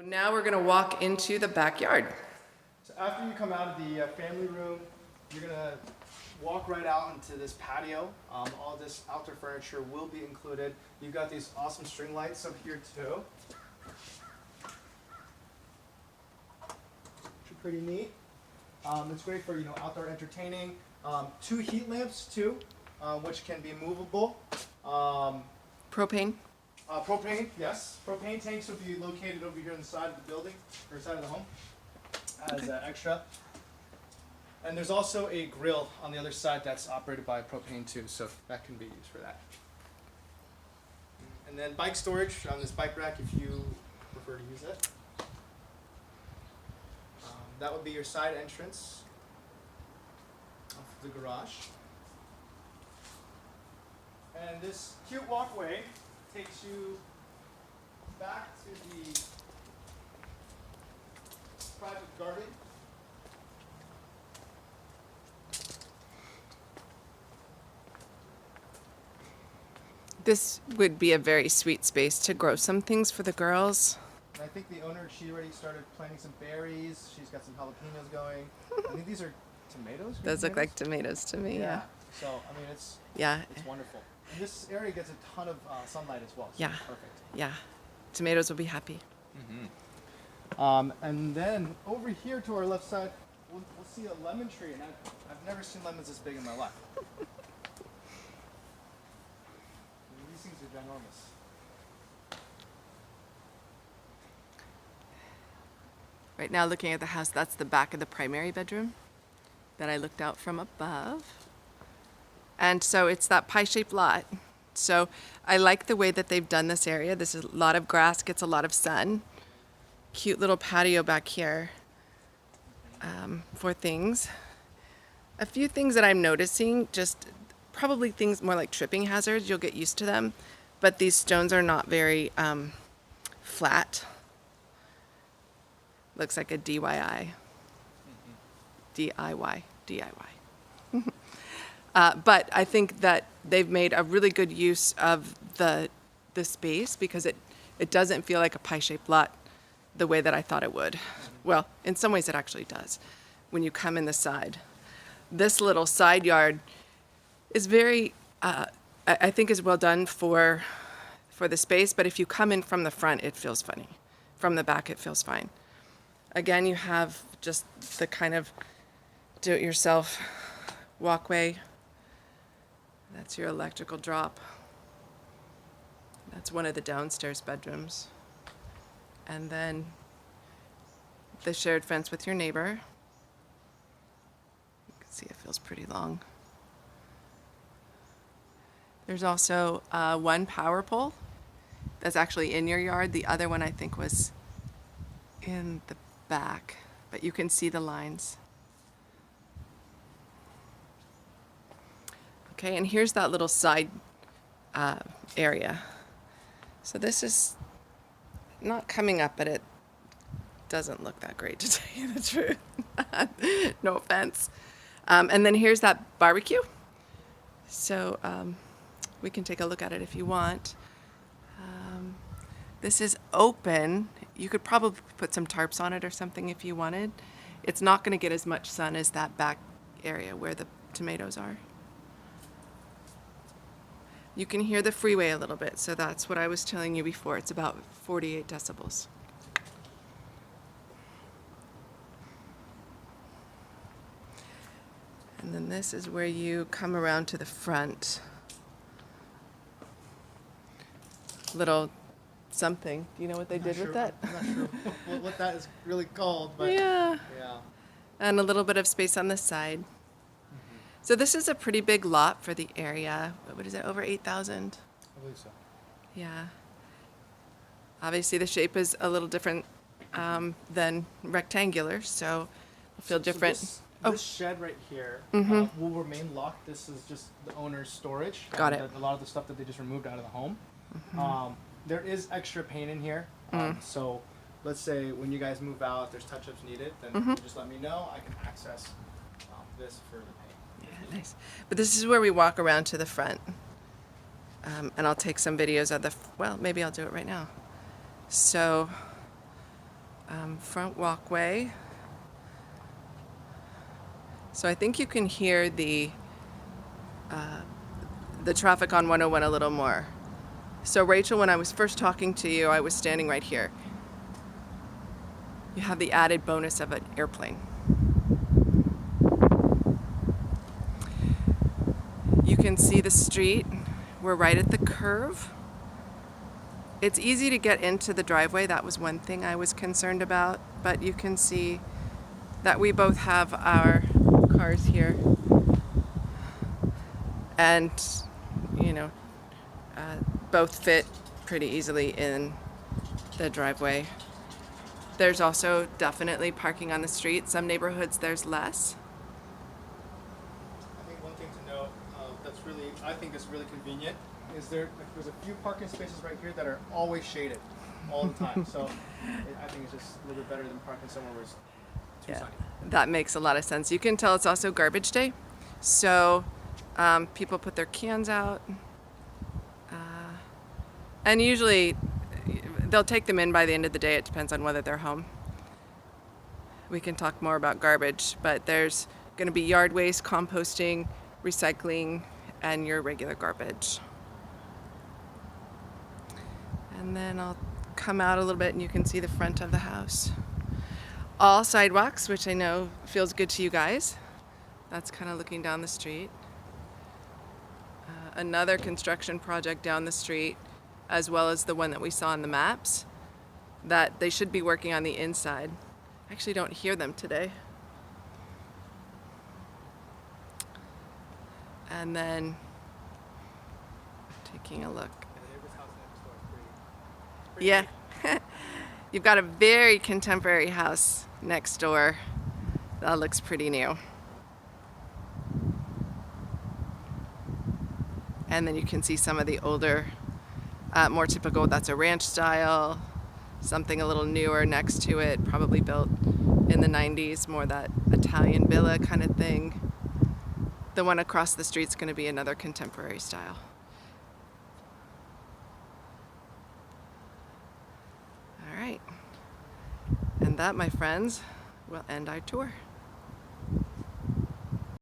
Now we're gonna walk into the backyard. So after you come out of the family room, you're gonna walk right out into this patio. All this outdoor furniture will be included. You've got these awesome string lights up here too, which are pretty neat. It's great for outdoor entertaining. 2 heat lamps too, which can be movable. Propane. Propane, yes. Propane tanks will be located over here on the side of the building, or side of the home, as extra. And there's also a grill on the other side that's operated by propane too, so that can be used for that. And then bike storage on this bike rack if you prefer to use it. That would be your side entrance of the garage. And this cute walkway takes you back to the private garden. This would be a very sweet space to grow some things for the girls. And I think the owner, she already started planting some berries. She's got some jalapenos going. I think these are tomatoes. Those look like tomatoes to me, yeah. So, I mean, it's wonderful. And this area gets a ton of sunlight as well. So Yeah. it's perfect. Yeah. Tomatoes will be happy. And then over here to our left side, we'll see a lemon tree. And I've never seen lemons this big in my life. These things are ginormous. Right now, looking at the house, that's the back of the primary bedroom that I looked out from above. And so it's that pie-shaped lot. So I like the way that they've done this area. This is a lot of grass, gets a lot of sun. Cute little patio back here for things. A few things that I'm noticing, just probably things more like tripping hazards. You'll get used to them. But these stones are not very flat. Looks like a DIY. DIY. But I think that they've made a really good use of the space because it doesn't feel like a pie-shaped lot the way that I thought it would. Well, in some ways it actually does when you come in the side. This little side yard is very, I think is well done for the space, but if you come in from the front, it feels funny. From the back, it feels fine. Again, you have just the kind of do-it-yourself walkway. That's your electrical drop. That's one of the downstairs bedrooms. And then the shared fence with your neighbor. You can see it feels pretty long. There's also one power pole that's actually in your yard. The other one I think was in the back, but you can see the lines. Okay, and here's that little side area. So this is not coming up, but it doesn't look that great, to tell you the truth. No offense. And then here's that barbecue. So we can take a look at it if you want. This is open. You could probably put some tarps on it or something if you wanted. It's not going to get as much sun as that back area where the tomatoes are. You can hear the freeway a little bit, so that's what I was telling you before. It's about 48 decibels. And then this is where you come around to the front. Little something. Do you know what they did with that? I'm not sure what that is really called, but Yeah. yeah. And a little bit of space on the side. So this is a pretty big lot for the area. What is it, over 8,000? I believe so. Yeah. Obviously the shape is a little different than rectangular, so it'll feel different. So this shed right here will remain locked. This is just the owner's storage. Got it. A lot of the stuff that they just removed out of the home. There is extra paint in here. So let's say when you guys move out, if there's touch-ups needed, then you just let me know. I can access this for the paint. Yeah, nice. But this is where we walk around to the front. And I'll take some videos of well, maybe I'll do it right now. So Front walkway. So I think you can hear the traffic on 101 a little more. So Rachel, when I was first talking to you, I was standing right here. You have the added bonus of an airplane. You can see the street. We're right at the curve. It's easy to get into the driveway. That was one thing I was concerned about, but you can see that we both have our cars here. And, you know, both fit pretty easily in the driveway. There's also definitely parking on the street. Some neighborhoods there's less. I think one thing to note that's really, I think is really convenient is there's a few parking spaces right here that are always shaded all the time. So I think it's just a little bit better than parking somewhere where it's too sunny. That makes a lot of sense. You can tell it's also garbage day. So people put their cans out. And usually they'll take them in by the end of the day. It depends on whether they're home. We can talk more about garbage, but there's going to be yard waste, composting, recycling, and your regular garbage. And then I'll come out a little bit and you can see the front of the house. All sidewalks, which I know feels good to you guys. That's kind of looking down the street. Another construction project down the street, as well as the one that we saw on the maps, that they should be working on the inside. I actually don't hear them today. And then taking a look. Yeah. You've got a very contemporary house next door. That looks pretty new. And then you can see some of the older, more typical, that's a ranch style, something a little newer next to it, probably built in the 90s, more that Italian villa kind of thing. The one across the street's going to be another contemporary style. All right. And that, my friends, will end our tour.